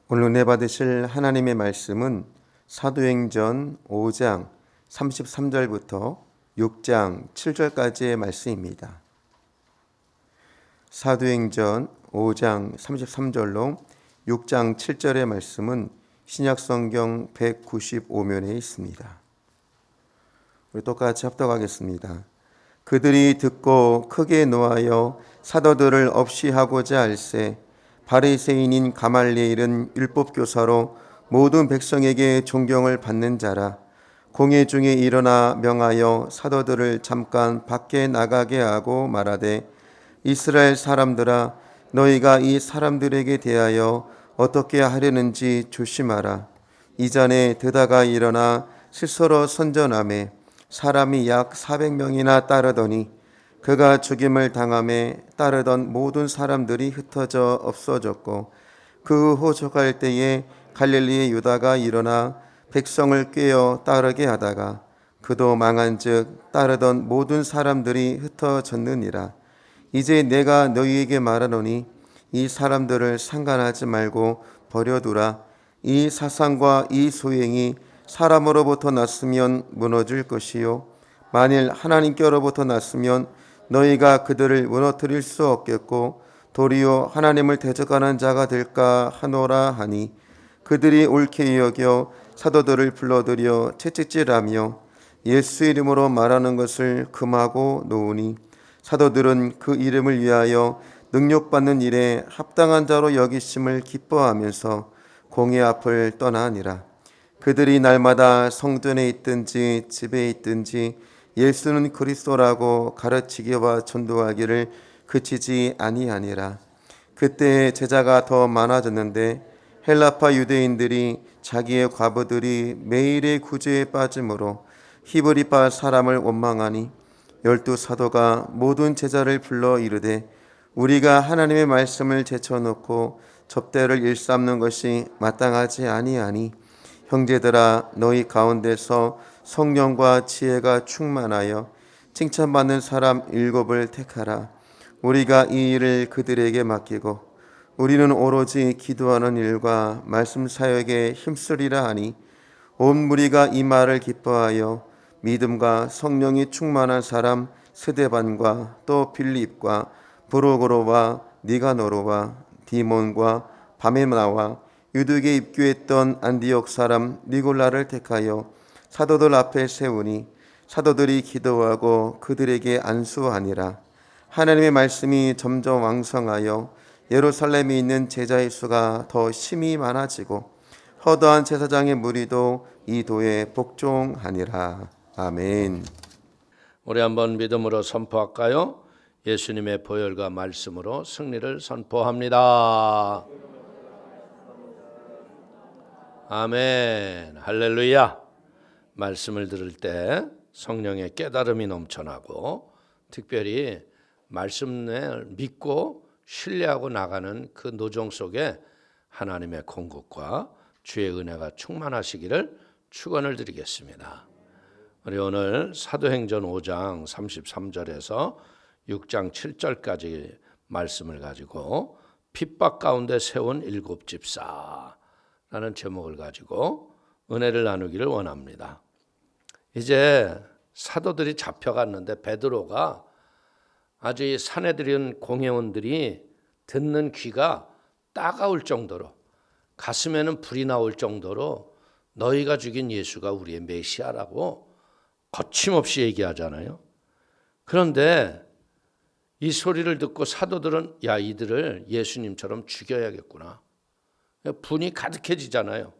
오늘 은혜 받으실 하나님의 말씀은 사도행전 5장 33절부터 6장 7절까지의 말씀입니다. 사도행전 5장 33절로 6장 7절의 말씀은 신약성경 195면에 있습니다. 우리 똑같이 합독하겠습니다. 그들이 듣고 크게 노하여 사도들을 없이 하고자 할세 바리새인인 가말리엘은 율법교사로 모든 백성에게 존경을 받는 자라. 공회 중에 일어나 명하여 사도들을 잠깐 밖에 나가게 하고 말하되 이스라엘 사람들아 너희가 이 사람들에게 대하여 어떻게 하려는지 조심하라. 이전에 드다가 일어나 스스로 선전하매 사람이 약 400명이나 따르더니 그가 죽임을 당함에 따르던 모든 사람들이 흩어져 없어졌고 그 후 호적할 때에 갈릴리의 유다가 일어나 백성을 꾀어 따르게 하다가 그도 망한즉 따르던 모든 사람들이 흩어졌느니라. 이제 내가 너희에게 말하노니 이 사람들을 상관하지 말고 버려두라. 이 사상과 이 소행이 사람으로부터 났으면 무너질 것이요 만일 하나님께로부터 났으면 너희가 그들을 무너뜨릴 수 없겠고 도리어 하나님을 대적하는 자가 될까 하노라 하니 그들이 옳게 여겨 사도들을 불러들여 채찍질하며 예수 이름으로 말하는 것을 금하고 놓으니 사도들은 그 이름을 위하여 능력받는 일에 합당한 자로 여기심을 기뻐하면서 공회 앞을 떠나니라. 그들이 날마다 성전에 있든지 집에 있든지 예수는 그리스도라고 가르치기와 전도하기를 그치지 아니하니라. 그때 제자가 더 많아졌는데 헬라파 유대인들이 자기의 과부들이 매일의 구제에 빠짐으로 히브리파 사람을 원망하니 12 사도가 모든 제자를 불러 이르되 우리가 하나님의 말씀을 제쳐놓고 접대를 일삼는 것이 마땅하지 아니하니 형제들아 너희 가운데서 성령과 지혜가 충만하여 칭찬받는 사람 7을 택하라. 우리가 이 일을 그들에게 맡기고 우리는 오로지 기도하는 일과 말씀 사역에 힘쓰리라 하니 온 무리가 이 말을 기뻐하여 믿음과 성령이 충만한 사람 스데반과 또 빌립과 브로고로와 니가노로와 디몬과 바메나와 유득에 입교했던 안디옥 사람 니골라를 택하여 사도들 앞에 세우니 사도들이 기도하고 그들에게 안수하니라. 하나님의 말씀이 점점 왕성하여 예루살렘에 있는 제자의 수가 더 심히 많아지고 허다한 제사장의 무리도 이 도에 복종하니라. 아멘. 우리 한번 믿음으로 선포할까요? 예수님의 보혈과 말씀으로 승리를 선포합니다. 아멘. 할렐루야. 말씀을 들을 때 성령의 깨달음이 넘쳐나고 특별히 말씀을 믿고 신뢰하고 나가는 그 노정 속에 하나님의 공급과 주의 은혜가 충만하시기를 축원을 드리겠습니다. 우리 오늘 사도행전 5장 33절에서 6장 7절까지 말씀을 가지고 핍박 가운데 세운 7집사라는 제목을 가지고 은혜를 나누기를 원합니다. 이제 사도들이 잡혀갔는데 베드로가 아주 이 산헤드린 공회원들이 듣는 귀가 따가울 정도로 가슴에는 불이 나올 정도로 너희가 죽인 예수가 우리의 메시아라고 거침없이 얘기하잖아요. 그런데 이 소리를 듣고 사도들은 야 이들을 예수님처럼 죽여야겠구나. 분이 가득해지잖아요.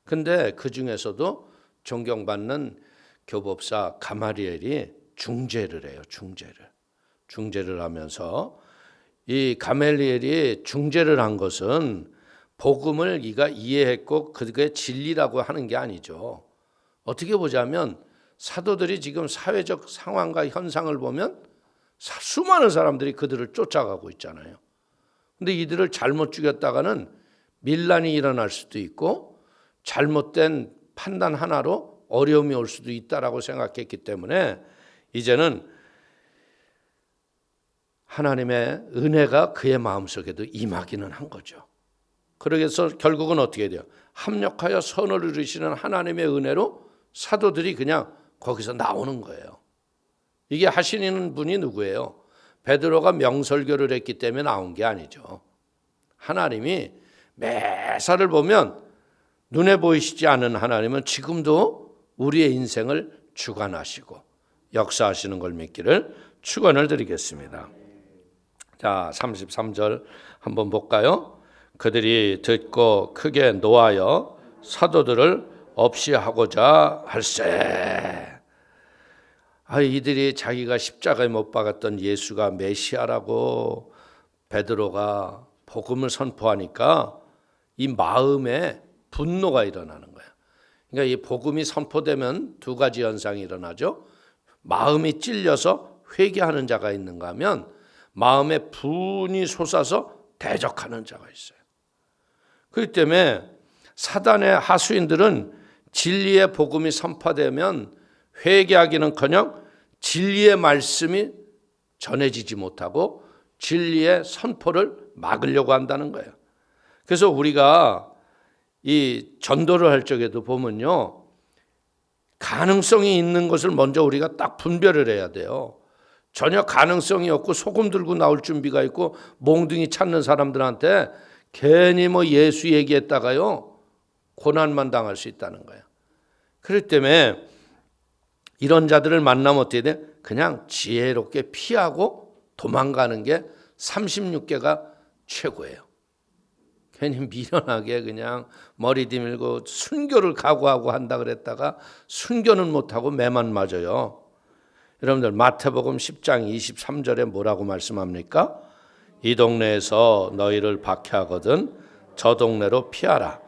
근데 그 중에서도 존경받는 교법사 가말리엘이 중재를 해요. 중재를 하면서 이 가말리엘이 중재를 한 것은 복음을 네가 이해했고 그게 진리라고 하는 게 아니죠. 어떻게 보자면 사도들이 지금 사회적 상황과 현상을 보면 수많은 사람들이 그들을 쫓아가고 있잖아요. 근데 이들을 잘못 죽였다가는 밀란이 일어날 수도 있고 잘못된 판단 하나로 어려움이 올 수도 있다라고 생각했기 때문에 이제는 하나님의 은혜가 그의 마음속에도 임하기는 한 거죠. 그러게서 결국은 어떻게 돼요? 합력하여 선을 이루시는 하나님의 은혜로 사도들이 그냥 거기서 나오는 거예요. 이게 하시는 분이 누구예요? 베드로가 명설교를 했기 때문에 나온 게 아니죠. 하나님이 매사를 보면 눈에 보이시지 않은 하나님은 지금도 우리의 인생을 주관하시고 역사하시는 걸 믿기를 축원을 드리겠습니다. 자, 33절 한번 볼까요? 그들이 듣고 크게 노하여 사도들을 없이 하고자 할세. 이들이 자기가 십자가에 못 박았던 예수가 메시아라고 베드로가 복음을 선포하니까 이 마음에 분노가 일어나는 거예요. 그러니까 이 복음이 선포되면 두 가지 현상이 일어나죠. 마음이 찔려서 회개하는 자가 있는가 하면 마음에 분이 솟아서 대적하는 자가 있어요. 그렇기 때문에 사단의 하수인들은 진리의 복음이 선포되면 회개하기는커녕 진리의 말씀이 전해지지 못하고 진리의 선포를 막으려고 한다는 거예요. 그래서 우리가 이 전도를 할 적에도 보면요, 가능성이 있는 것을 먼저 우리가 딱 분별을 해야 돼요. 전혀 가능성이 없고 소금 들고 나올 준비가 있고 몽둥이 찾는 사람들한테 괜히 예수 얘기했다가요 고난만 당할 수 있다는 거예요. 그렇기 때문에 이런 자들을 만나면 어떻게 돼? 그냥 지혜롭게 피하고 도망가는 게 36개가 최고예요. 괜히 미련하게 그냥 머리 디밀고 순교를 각오하고 한다 그랬다가 순교는 못하고 매만 맞아요. 여러분들 마태복음 10장 23절에 뭐라고 말씀합니까? 이 동네에서 너희를 박해하거든 저 동네로 피하라.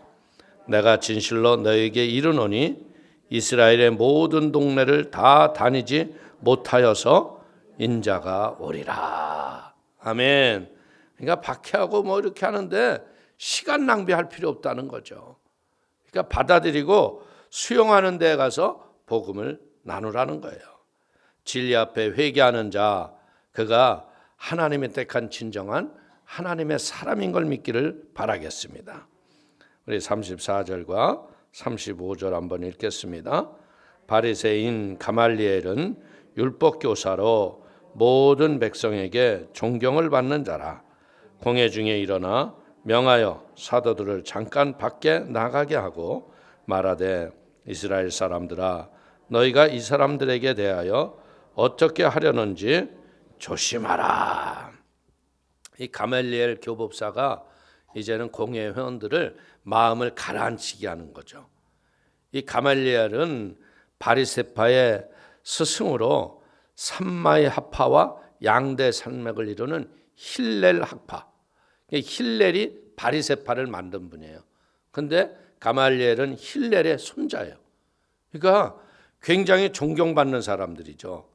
내가 진실로 너희에게 이르노니 이스라엘의 모든 동네를 다 다니지 못하여서 인자가 오리라. 아멘. 그러니까 박해하고 이렇게 하는데 시간 낭비할 필요 없다는 거죠. 그러니까 받아들이고 수용하는 데 가서 복음을 나누라는 거예요. 진리 앞에 회개하는 자, 그가 하나님의 택한 진정한 하나님의 사람인 걸 믿기를 바라겠습니다. 우리 34절과 35절 한번 읽겠습니다. 바리새인 가말리엘은 율법 교사로 모든 백성에게 존경을 받는 자라. 공회 중에 일어나 명하여 사도들을 잠깐 밖에 나가게 하고 말하되 이스라엘 사람들아 너희가 이 사람들에게 대하여 어떻게 하려는지 조심하라. 이 가말리엘 교법사가 이제는 공회 회원들을 마음을 가라앉히게 하는 거죠. 이 가말리엘은 바리새파의 스승으로 삼마의 학파와 양대 산맥을 이루는 힐렐 학파. 힐렐이 바리새파를 만든 분이에요. 그런데 가말리엘은 힐렐의 손자예요. 그러니까 굉장히 존경받는 사람들이죠.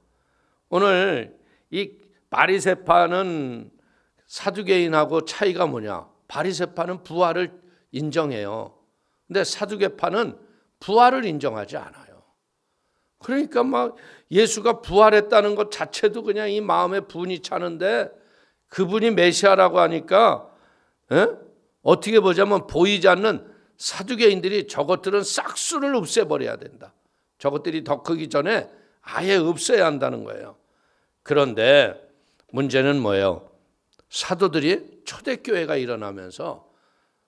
오늘 이 바리새파는 사두개인하고 차이가 뭐냐? 바리새파는 부활을 인정해요. 근데 사두개파는 부활을 인정하지 않아요. 그러니까 예수가 부활했다는 것 자체도 그냥 이 마음에 분이 차는데 그분이 메시아라고 하니까 어떻게 보자면 보이지 않는 사두개인들이 저것들은 싹수를 없애버려야 된다. 저것들이 더 크기 전에 아예 없애야 한다는 거예요. 그런데 문제는 뭐예요? 사도들이 초대교회가 일어나면서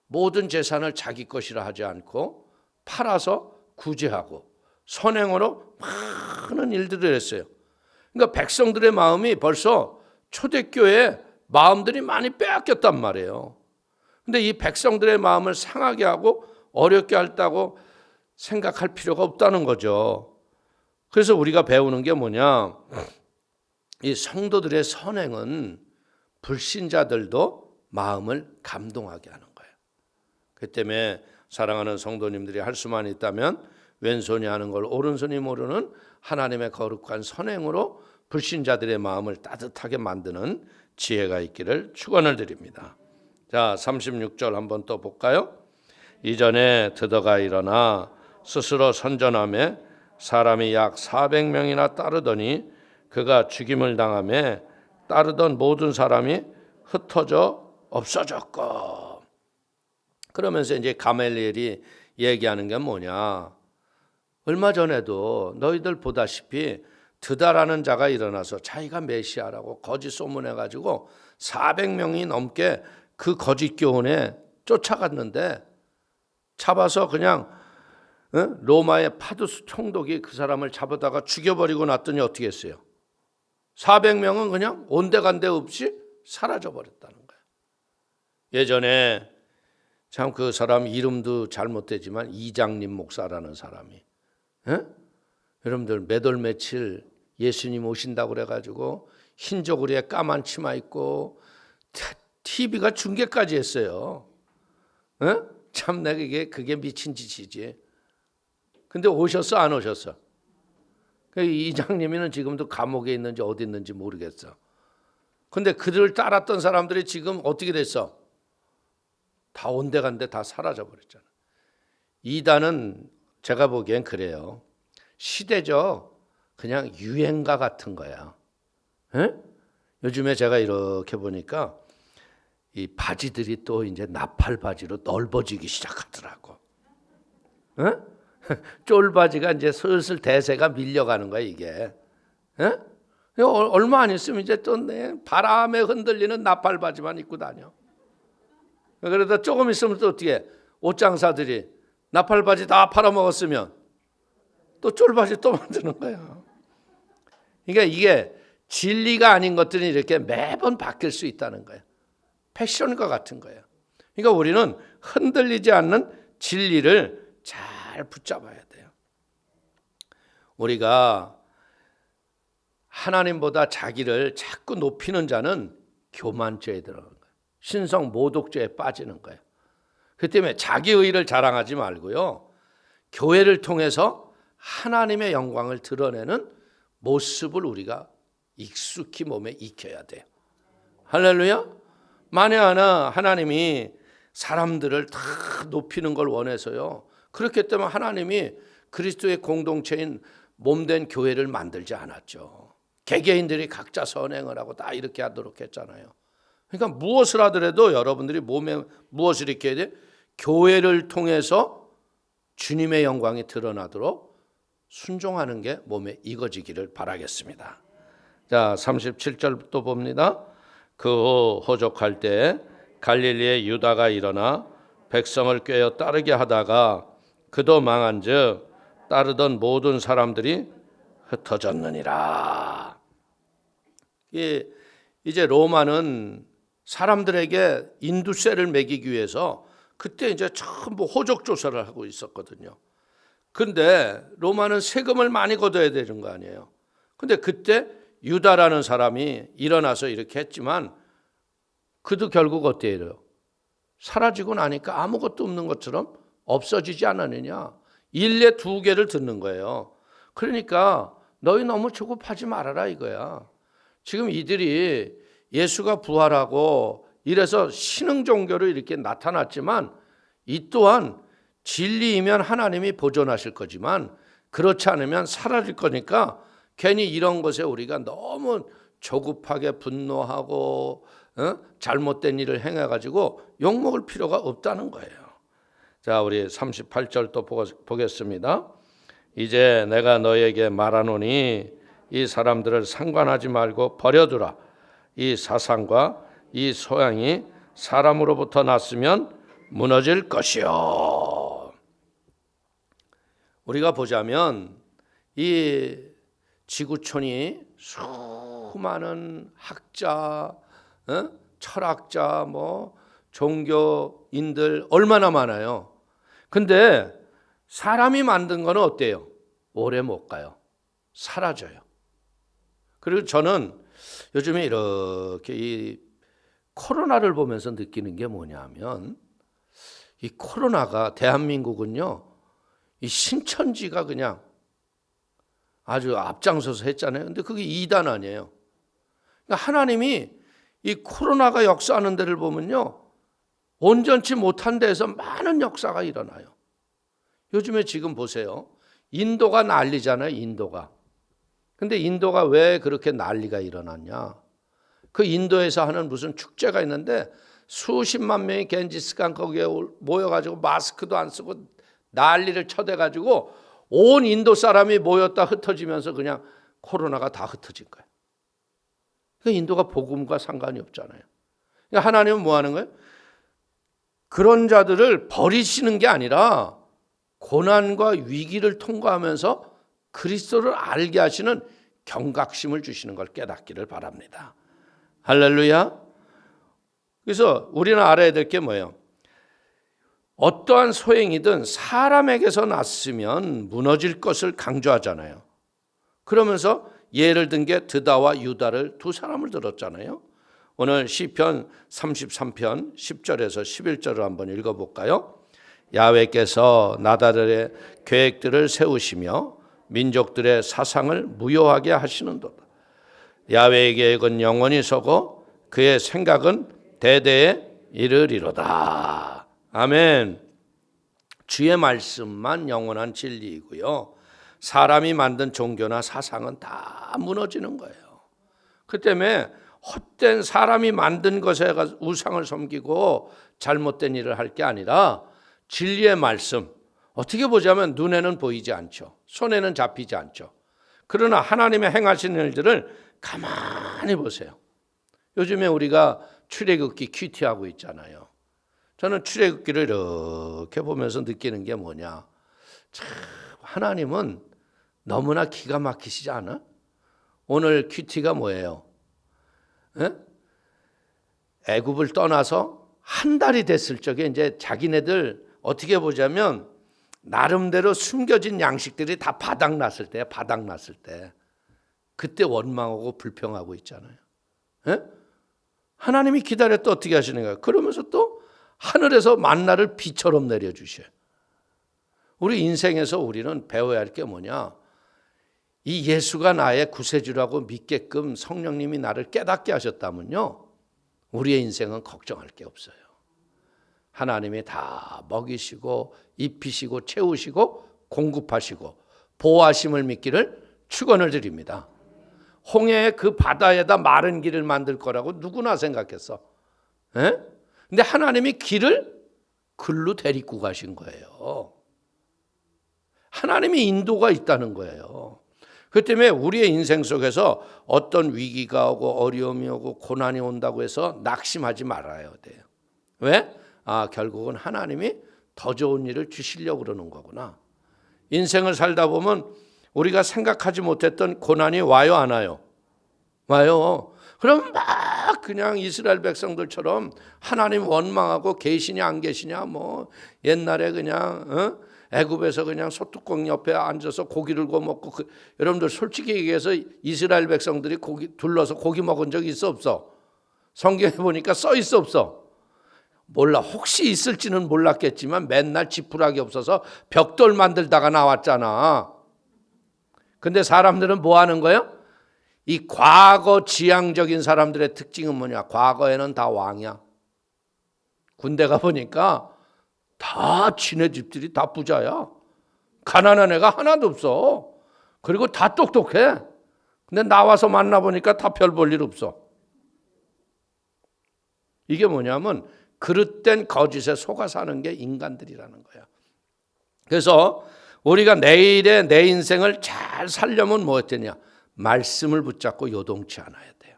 모든 재산을 자기 것이라 하지 않고 팔아서 구제하고 선행으로 많은 일들을 했어요. 그러니까 백성들의 마음이 벌써 초대교회에 마음들이 많이 빼앗겼단 말이에요. 근데 이 백성들의 마음을 상하게 하고 어렵게 할다고 생각할 필요가 없다는 거죠. 그래서 우리가 배우는 게 뭐냐? 이 성도들의 선행은 불신자들도 마음을 감동하게 하는 거예요. 그 때문에 사랑하는 성도님들이 할 수만 있다면 왼손이 하는 걸 오른손이 모르는 하나님의 거룩한 선행으로 불신자들의 마음을 따뜻하게 만드는 지혜가 있기를 축원을 드립니다. 자, 36절 한번 또 볼까요? 이전에 드더가 일어나 스스로 선전하며 사람이 약 400명이나 따르더니 그가 죽임을 당하며 따르던 모든 사람이 흩어져 없어졌고. 그러면서 이제 가멜리엘이 얘기하는 게 뭐냐? 얼마 전에도 너희들 보다시피 드다라는 자가 일어나서 자기가 메시아라고 거짓 소문해가지고 400명이 넘게 그 거짓 교훈에 쫓아갔는데 잡아서 그냥 로마의 파두스 총독이 그 사람을 잡아다가 죽여버리고 났더니 어떻게 했어요? 400명은 그냥 온데간데 없이 사라져버렸다는 거예요. 예전에 참 그 사람 이름도 잘못되지만 이장님 목사라는 사람이 여러분들 몇 월 며칠 예수님 오신다고 그래가지고 흰 저고리에 까만 치마 입고 TV가 중계까지 했어요. 참 내가 그게 미친 짓이지. 근데 오셨어 안 오셨어? 이장님이는 지금도 감옥에 있는지 어디 있는지 모르겠어. 근데 그들을 따랐던 사람들이 지금 어떻게 됐어? 다 온데간데 다 사라져 버렸잖아. 이단은 제가 보기엔 그래요. 시대적 그냥 유행가 같은 거야. 요즘에 제가 이렇게 보니까 이 바지들이 또 이제 나팔 바지로 넓어지기 시작하더라고. 쫄바지가 이제 슬슬 대세가 밀려가는 거야 이게. 얼마 안 있으면 이제 또 바람에 흔들리는 나팔 바지만 입고 다녀. 그러다 조금 있으면 또 어떻게 옷장사들이 나팔 바지 다 팔아먹었으면 또 쫄바지 또 만드는 거야. 그러니까 이게 진리가 아닌 것들이 이렇게 매번 바뀔 수 있다는 거예요. 패션과 같은 거예요. 그러니까 우리는 흔들리지 않는 진리를 잘 붙잡아야 돼요. 우리가 하나님보다 자기를 자꾸 높이는 자는 교만죄에 들어가는 거예요. 신성 모독죄에 빠지는 거예요. 그 때문에 자기 의의를 자랑하지 말고요. 교회를 통해서 하나님의 영광을 드러내는 모습을 우리가 익숙히 몸에 익혀야 돼요. 할렐루야. 만에 하나 하나님이 사람들을 다 높이는 걸 원해서요. 그렇기 때문에 하나님이 그리스도의 공동체인 몸된 교회를 만들지 않았죠. 개개인들이 각자 선행을 하고 다 이렇게 하도록 했잖아요. 그러니까 무엇을 하더라도 여러분들이 몸에 무엇을 익혀야 돼? 교회를 통해서 주님의 영광이 드러나도록 순종하는 게 몸에 익어지기를 바라겠습니다. 자, 37절 또 봅니다. 그 후 호족할 때 갈릴리의 유다가 일어나 백성을 꾀어 따르게 하다가 그도 망한즉 따르던 모든 사람들이 흩어졌느니라. 이제 로마는 사람들에게 인두세를 매기기 위해서 그때 이제 전부 호적 조사를 하고 있었거든요. 근데 로마는 세금을 많이 걷어야 되는 거 아니에요. 근데 그때 유다라는 사람이 일어나서 이렇게 했지만 그도 결국 어때요? 사라지고 나니까 아무것도 없는 것처럼 없어지지 않았느냐. 일례 2개를 듣는 거예요. 그러니까 너희 너무 조급하지 말아라 이거야. 지금 이들이 예수가 부활하고 이래서 신흥 종교로 이렇게 나타났지만 이 또한 진리이면 하나님이 보존하실 거지만 그렇지 않으면 사라질 거니까 괜히 이런 것에 우리가 너무 조급하게 분노하고 잘못된 일을 행해가지고 욕먹을 필요가 없다는 거예요. 자, 우리 38절 또 보겠습니다. 이제 내가 너에게 말하노니 이 사람들을 상관하지 말고 버려두라. 이 사상과 이 소양이 사람으로부터 났으면 무너질 것이요. 우리가 보자면 이 지구촌이 수많은 학자, 철학자, 종교인들 얼마나 많아요. 근데 사람이 만든 거는 어때요? 오래 못 가요. 사라져요. 그리고 저는 요즘에 이렇게 이 코로나를 보면서 느끼는 게 뭐냐면 이 코로나가 대한민국은요, 이 신천지가 그냥 아주 앞장서서 했잖아요. 근데 그게 이단 아니에요. 그러니까 하나님이 이 코로나가 역사하는 데를 보면요, 온전치 못한 데에서 많은 역사가 일어나요. 요즘에 지금 보세요. 인도가 난리잖아요, 인도가. 근데 인도가 왜 그렇게 난리가 일어났냐? 그 인도에서 하는 무슨 축제가 있는데 수십만 명이 겐지스칸 거기에 모여가지고 마스크도 안 쓰고 난리를 쳐대가지고 온 인도 사람이 모였다 흩어지면서 그냥 코로나가 다 흩어진 거예요. 그러니까 인도가 복음과 상관이 없잖아요. 그러니까 하나님은 뭐 하는 거예요? 그런 자들을 버리시는 게 아니라 고난과 위기를 통과하면서 그리스도를 알게 하시는 경각심을 주시는 걸 깨닫기를 바랍니다. 할렐루야. 그래서 우리는 알아야 될 게 뭐예요? 어떠한 소행이든 사람에게서 났으면 무너질 것을 강조하잖아요. 그러면서 예를 든 게 드다와 유다를 두 사람을 들었잖아요. 오늘 시편 33편 10절에서 11절을 한번 읽어볼까요? 야훼께서 나다들의 계획들을 세우시며 민족들의 사상을 무효하게 하시는도다. 야훼의 계획은 영원히 서고 그의 생각은 대대에 이르리로다. 아멘. 주의 말씀만 영원한 진리이고요. 사람이 만든 종교나 사상은 다 무너지는 거예요. 그 때문에 헛된 사람이 만든 것에 우상을 섬기고 잘못된 일을 할 게 아니라 진리의 말씀, 어떻게 보자면 눈에는 보이지 않죠. 손에는 잡히지 않죠. 그러나 하나님의 행하시는 일들을 가만히 보세요. 요즘에 우리가 출애굽기 큐티하고 있잖아요. 저는 출애굽기를 이렇게 보면서 느끼는 게 뭐냐. 참 하나님은 너무나 기가 막히시지 않아? 오늘 큐티가 뭐예요? 에? 애굽을 떠나서 한 달이 됐을 적에 이제 자기네들 어떻게 보자면 나름대로 숨겨진 양식들이 다 바닥났을 때, 그때 원망하고 불평하고 있잖아요. 에? 하나님이 기다렸다 어떻게 하시는가? 그러면서 또 하늘에서 만나를 비처럼 내려주셔요. 우리 인생에서 우리는 배워야 할 게 뭐냐? 이 예수가 나의 구세주라고 믿게끔 성령님이 나를 깨닫게 하셨다면요, 우리의 인생은 걱정할 게 없어요. 하나님이 다 먹이시고 입히시고 채우시고 공급하시고 보호하심을 믿기를 축원을 드립니다. 홍해의 그 바다에다 마른 길을 만들 거라고 누구나 생각했어. 에? 근데 하나님이 길을 글로 데리고 가신 거예요. 하나님이 인도가 있다는 거예요. 그 때문에 우리의 인생 속에서 어떤 위기가 오고 어려움이 오고 고난이 온다고 해서 낙심하지 말아야 돼요. 왜? 결국은 하나님이 더 좋은 일을 주시려고 그러는 거구나. 인생을 살다 보면 우리가 생각하지 못했던 고난이 와요, 안 와요? 와요. 그럼 막 그냥 이스라엘 백성들처럼 하나님 원망하고 계시냐 안 계시냐, 뭐 옛날에 그냥 애굽에서 그냥 소뚜껑 옆에 앉아서 고기를 구워 먹고, 여러분들 솔직히 얘기해서 이스라엘 백성들이 고기 둘러서 고기 먹은 적 있어 없어? 성경에 보니까 써 있어 없어? 몰라. 혹시 있을지는 몰랐겠지만 맨날 지푸라기 없어서 벽돌 만들다가 나왔잖아. 근데 사람들은 뭐 하는 거예요? 이 과거 지향적인 사람들의 특징은 뭐냐? 과거에는 다 왕이야. 군대 가 보니까 다 지네 집들이 다 부자야. 가난한 애가 하나도 없어. 그리고 다 똑똑해. 근데 나와서 만나보니까 다 별 볼 일 없어. 이게 뭐냐면 그릇된 거짓에 속아 사는 게 인간들이라는 거야. 그래서 우리가 내일의 내 인생을 잘 살려면 뭐 했더냐? 말씀을 붙잡고 요동치 않아야 돼요.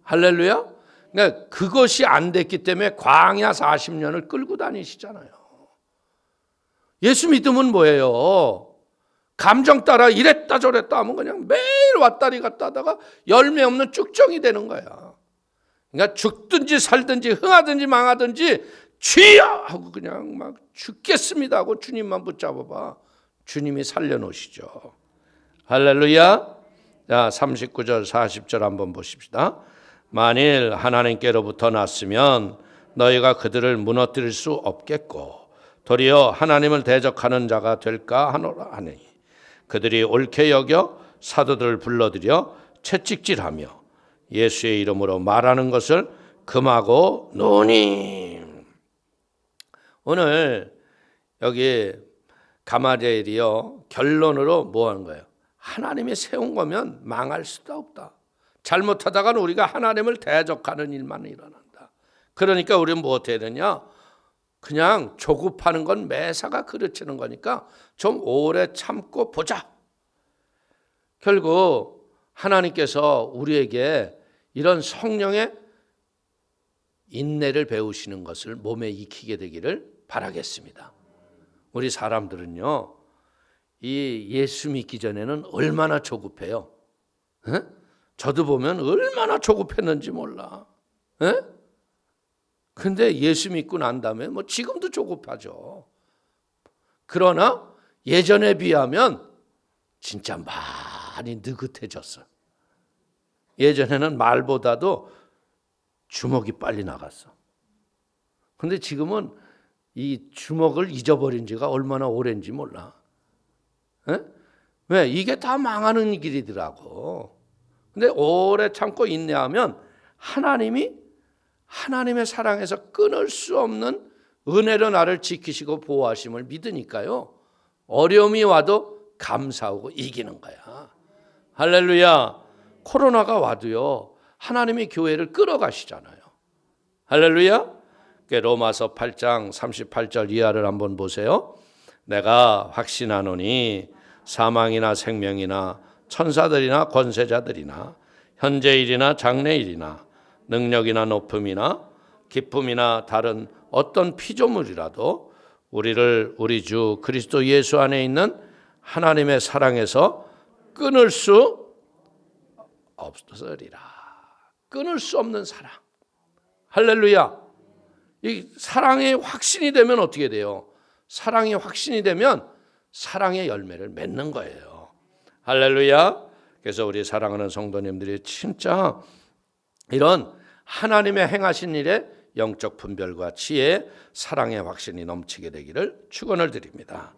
할렐루야. 그러니까 그것이 안 됐기 때문에 광야 40년을 끌고 다니시잖아요. 예수 믿으면 뭐예요? 감정 따라 이랬다 저랬다 하면 그냥 매일 왔다리 갔다 하다가 열매 없는 쭉정이 되는 거야. 그러니까 죽든지 살든지 흥하든지 망하든지 주여 하고 그냥 막 죽겠습니다 하고 주님만 붙잡아봐. 주님이 살려놓으시죠. 할렐루야. 자, 39절 40절 한번 보십시다. 만일 하나님께로부터 났으면 너희가 그들을 무너뜨릴 수 없겠고 도리어 하나님을 대적하는 자가 될까 하노라 하니 그들이 옳게 여겨 사도들을 불러들여 채찍질하며 예수의 이름으로 말하는 것을 금하고 노니. 오늘 여기 가마리엘이요 결론으로 뭐 하는 거예요? 하나님이 세운 거면 망할 수도 없다. 잘못하다가는 우리가 하나님을 대적하는 일만 일어난다. 그러니까 우리는 뭐 어떻게 해야 되냐? 그냥 조급하는 건 매사가 그르치는 거니까 좀 오래 참고 보자. 결국 하나님께서 우리에게 이런 성령의 인내를 배우시는 것을 몸에 익히게 되기를 바라겠습니다. 우리 사람들은요, 이 예수 믿기 전에는 얼마나 조급해요. 에? 저도 보면 얼마나 조급했는지 몰라. 에? 근데 예수 믿고 난 다음에 뭐 지금도 조급하죠. 그러나 예전에 비하면 진짜 많이 느긋해졌어. 예전에는 말보다도 주먹이 빨리 나갔어. 근데 지금은 이 주먹을 잊어버린 지가 얼마나 오랜지 몰라. 에? 왜? 이게 다 망하는 길이더라고. 근데 오래 참고 인내하면 하나님의 사랑에서 끊을 수 없는 은혜로 나를 지키시고 보호하심을 믿으니까요. 어려움이 와도 감사하고 이기는 거야. 할렐루야. 코로나가 와도요. 하나님이 교회를 끌어가시잖아요. 할렐루야. 로마서 8장 38절 이하를 한번 보세요. 내가 확신하노니 사망이나 생명이나 천사들이나 권세자들이나 현재일이나 장래일이나 능력이나 높음이나 기쁨이나 다른 어떤 피조물이라도 우리를 우리 주 그리스도 예수 안에 있는 하나님의 사랑에서 끊을 수 없으리라. 끊을 수 없는 사랑. 할렐루야. 이 사랑의 확신이 되면 어떻게 돼요? 사랑이 확신이 되면 사랑의 열매를 맺는 거예요. 할렐루야. 그래서 우리 사랑하는 성도님들이 진짜 이런 하나님의 행하신 일에 영적 분별과 지혜, 사랑의 확신이 넘치게 되기를 축원을 드립니다.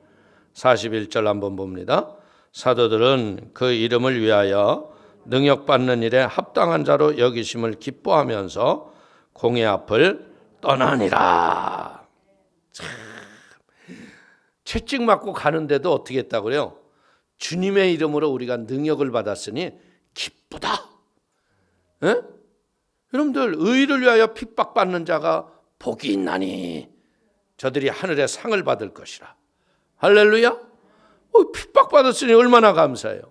41절 한번 봅니다. 사도들은 그 이름을 위하여 능력받는 일에 합당한 자로 여기심을 기뻐하면서 공의 앞을 떠나니라. 채찍 맞고 가는데도 어떻게 했다고 그래요? 주님의 이름으로 우리가 능력을 받았으니 기쁘다. 에? 여러분들 의를 위하여 핍박받는 자가 복이 있나니 저들이 하늘의 상을 받을 것이라. 할렐루야. 핍박받았으니 얼마나 감사해요.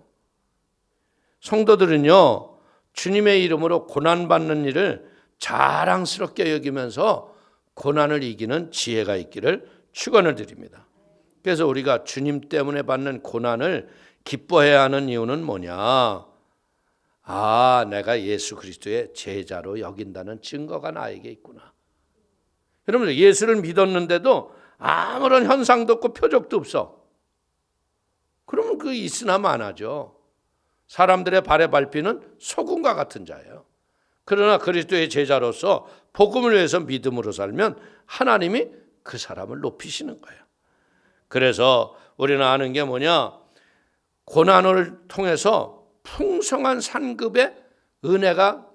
성도들은요, 주님의 이름으로 고난받는 일을 자랑스럽게 여기면서 고난을 이기는 지혜가 있기를 축원을 드립니다. 그래서 우리가 주님 때문에 받는 고난을 기뻐해야 하는 이유는 뭐냐? 아, 내가 예수 그리스도의 제자로 여긴다는 증거가 나에게 있구나. 여러분, 예수를 믿었는데도 아무런 현상도 없고 표적도 없어. 그러면 그 있으나 마나죠. 사람들의 발에 밟히는 소금과 같은 자예요. 그러나 그리스도의 제자로서 복음을 위해서 믿음으로 살면 하나님이 그 사람을 높이시는 거예요. 그래서 우리는 아는 게 뭐냐? 고난을 통해서 풍성한 상급의 은혜가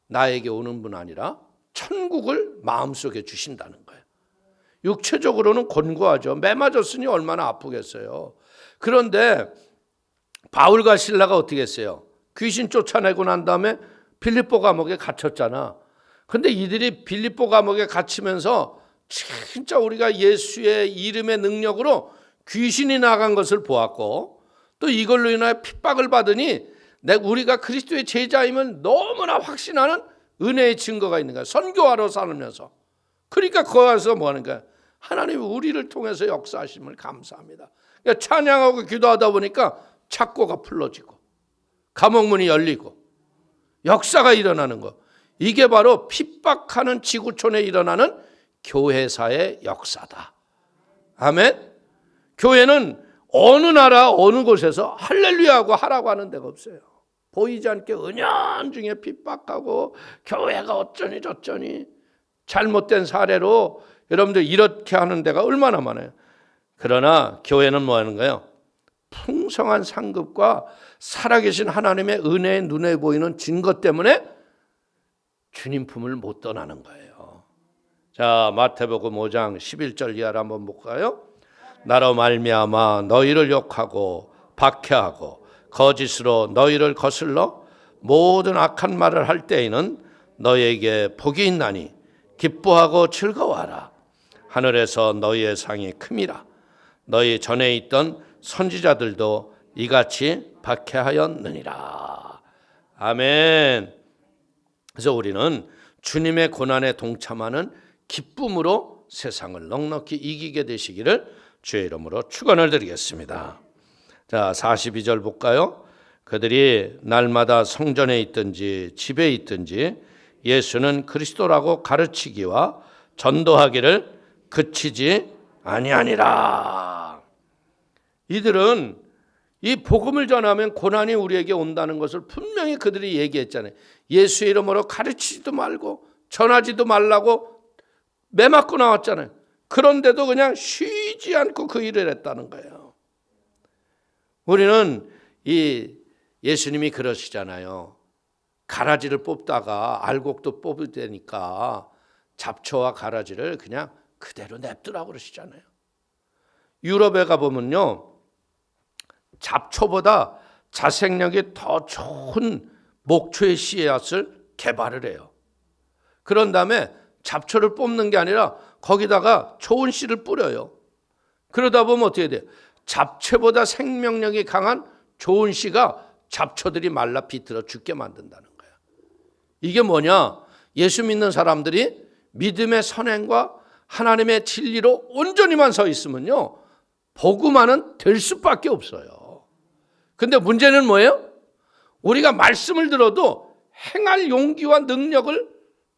나에게 오는 분 아니라 천국을 마음속에 주신다는 거예요. 육체적으로는 곤고하죠. 매 맞았으니 얼마나 아프겠어요. 그런데 바울과 실라가 어떻게 했어요? 귀신 쫓아내고 난 다음에 빌립보 감옥에 갇혔잖아. 근데 이들이 빌립보 감옥에 갇히면서 진짜 우리가 예수의 이름의 능력으로 귀신이 나간 것을 보았고, 또 이걸로 인하여 핍박을 받으니 우리가 그리스도의 제자임을 너무나 확신하는 은혜의 증거가 있는 거야. 선교하러 살면서. 그러니까 거기 가서 뭐 하는 거야? 하나님이 우리를 통해서 역사하심을 감사합니다. 그러니까 찬양하고 기도하다 보니까 착고가 풀어지고 감옥문이 열리고 역사가 일어나는 거. 이게 바로 핍박하는 지구촌에 일어나는 교회사의 역사다. 아멘. 교회는 어느 나라 어느 곳에서 할렐루야하고 하라고 하는 데가 없어요. 보이지 않게 은연중에 핍박하고 교회가 어쩌니 저쩌니 잘못된 사례로 여러분들 이렇게 하는 데가 얼마나 많아요. 그러나 교회는 뭐 하는 거예요? 풍성한 상급과 살아계신 하나님의 은혜의 눈에 보이는 증거 때문에 주님 품을 못 떠나는 거예요. 자, 마태복음 5장 11절 이하를 한번 볼까요? 나로 말미암아 너희를 욕하고 박해하고 거짓으로 너희를 거슬러 모든 악한 말을 할 때에는 너희에게 복이 있나니 기뻐하고 즐거워하라. 하늘에서 너희의 상이 큼이라. 너희 전에 있던 선지자들도 이같이 박해하였느니라. 아멘. 그래서 우리는 주님의 고난에 동참하는 기쁨으로 세상을 넉넉히 이기게 되시기를 주의 이름으로 축원을 드리겠습니다. 자, 42절 볼까요? 그들이 날마다 성전에 있든지 집에 있든지 예수는 그리스도라고 가르치기와 전도하기를 그치지 아니하니라. 이들은 이 복음을 전하면 고난이 우리에게 온다는 것을 분명히 그들이 얘기했잖아요. 예수의 이름으로 가르치지도 말고 전하지도 말라고 매맞고 나왔잖아요. 그런데도 그냥 쉬지 않고 그 일을 했다는 거예요. 우리는 이 예수님이 그러시잖아요. 가라지를 뽑다가 알곡도 뽑을 때니까 잡초와 가라지를 그냥 그대로 냅두라고 그러시잖아요. 유럽에 가보면요, 잡초보다 자생력이 더 좋은 목초의 씨앗을 개발을 해요. 그런 다음에 잡초를 뽑는 게 아니라 거기다가 좋은 씨를 뿌려요. 그러다 보면 어떻게 돼요? 잡채보다 생명력이 강한 좋은 씨가 잡초들이 말라 비틀어 죽게 만든다는 거예요. 이게 뭐냐? 예수 믿는 사람들이 믿음의 선행과 하나님의 진리로 온전히만 서 있으면요, 복음화는 될 수밖에 없어요. 근데 문제는 뭐예요? 우리가 말씀을 들어도 행할 용기와 능력을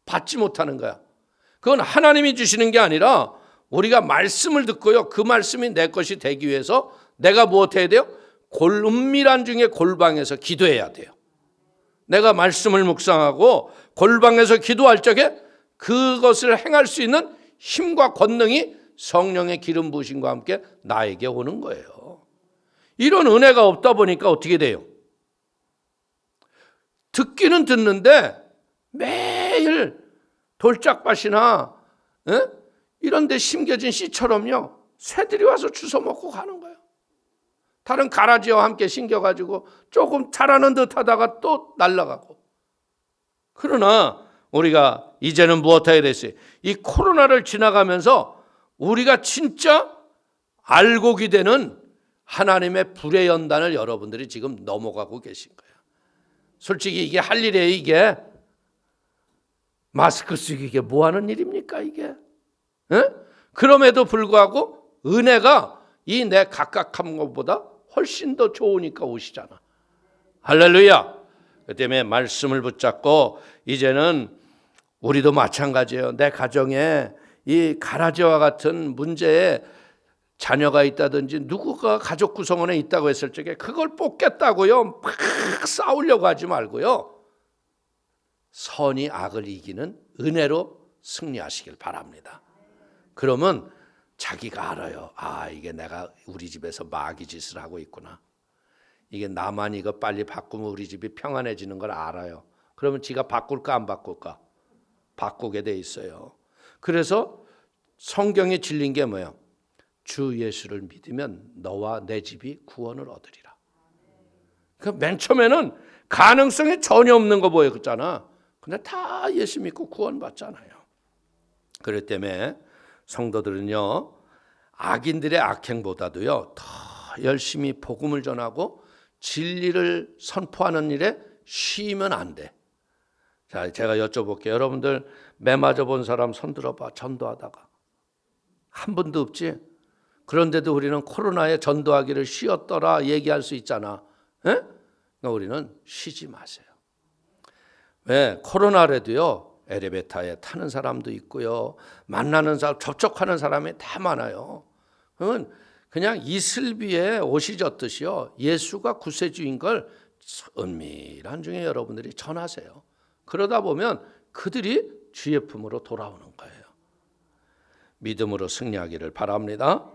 받지 못하는 거야. 그건 하나님이 주시는 게 아니라 우리가 말씀을 듣고요, 그 말씀이 내 것이 되기 위해서 내가 무엇해야 돼요? 은밀한 중에 골방에서 기도해야 돼요. 내가 말씀을 묵상하고 골방에서 기도할 적에 그것을 행할 수 있는 힘과 권능이 성령의 기름 부으심과 함께 나에게 오는 거예요. 이런 은혜가 없다 보니까 어떻게 돼요? 듣기는 듣는데 매일 돌짝밭이나 이런 데 심겨진 씨처럼요, 새들이 와서 주워 먹고 가는 거예요. 다른 가라지와 함께 심겨가지고 조금 자라는 듯 하다가 또 날아가고. 그러나 우리가 이제는 무엇 해야 됐어요? 이 코로나를 지나가면서 우리가 진짜 알곡이 되는 하나님의 불의 연단을 여러분들이 지금 넘어가고 계신 거예요. 솔직히 이게 할 일이에요. 이게 마스크 쓰기 이게 뭐 하는 일입니까 이게? 그럼에도 불구하고 은혜가 이 내 각각한 것보다 훨씬 더 좋으니까 오시잖아. 할렐루야. 그 때문에 말씀을 붙잡고 이제는 우리도 마찬가지예요. 내 가정에 이 가라지와 같은 문제에 자녀가 있다든지 누구가 가족 구성원에 있다고 했을 적에 그걸 뽑겠다고요 막 싸우려고 하지 말고요, 선이 악을 이기는 은혜로 승리하시길 바랍니다. 그러면 자기가 알아요. 아, 이게 내가 우리 집에서 마귀 짓을 하고 있구나. 이게 나만 이거 빨리 바꾸면 우리 집이 평안해지는 걸 알아요. 그러면 지가 바꿀까 안 바꿀까? 바꾸게 돼 있어요. 그래서 성경에 질린 게 뭐예요? 주 예수를 믿으면 너와 내 집이 구원을 얻으리라. 그러니까 맨 처음에는 가능성이 전혀 없는 거 보였잖아. 근데 다 예수 믿고 구원 받잖아요. 그렇기 때문에 성도들은요, 악인들의 악행보다도요 더 열심히 복음을 전하고 진리를 선포하는 일에 쉬면 안 돼. 자, 제가 여쭤볼게요. 여러분들 매 맞아 본 사람 손 들어봐. 전도하다가 한 분도 없지? 그런데도 우리는 코로나에 전도하기를 쉬었더라 얘기할 수 있잖아. 그러니까 우리는 쉬지 마세요. 왜? 코로나라도요 엘리베이터에 타는 사람도 있고요, 만나는 사람, 접촉하는 사람이 다 많아요. 그러면 그냥 이슬비에 옷이 젖듯이요, 예수가 구세주인 걸 은밀한 중에 여러분들이 전하세요. 그러다 보면 그들이 주의 품으로 돌아오는 거예요. 믿음으로 승리하기를 바랍니다.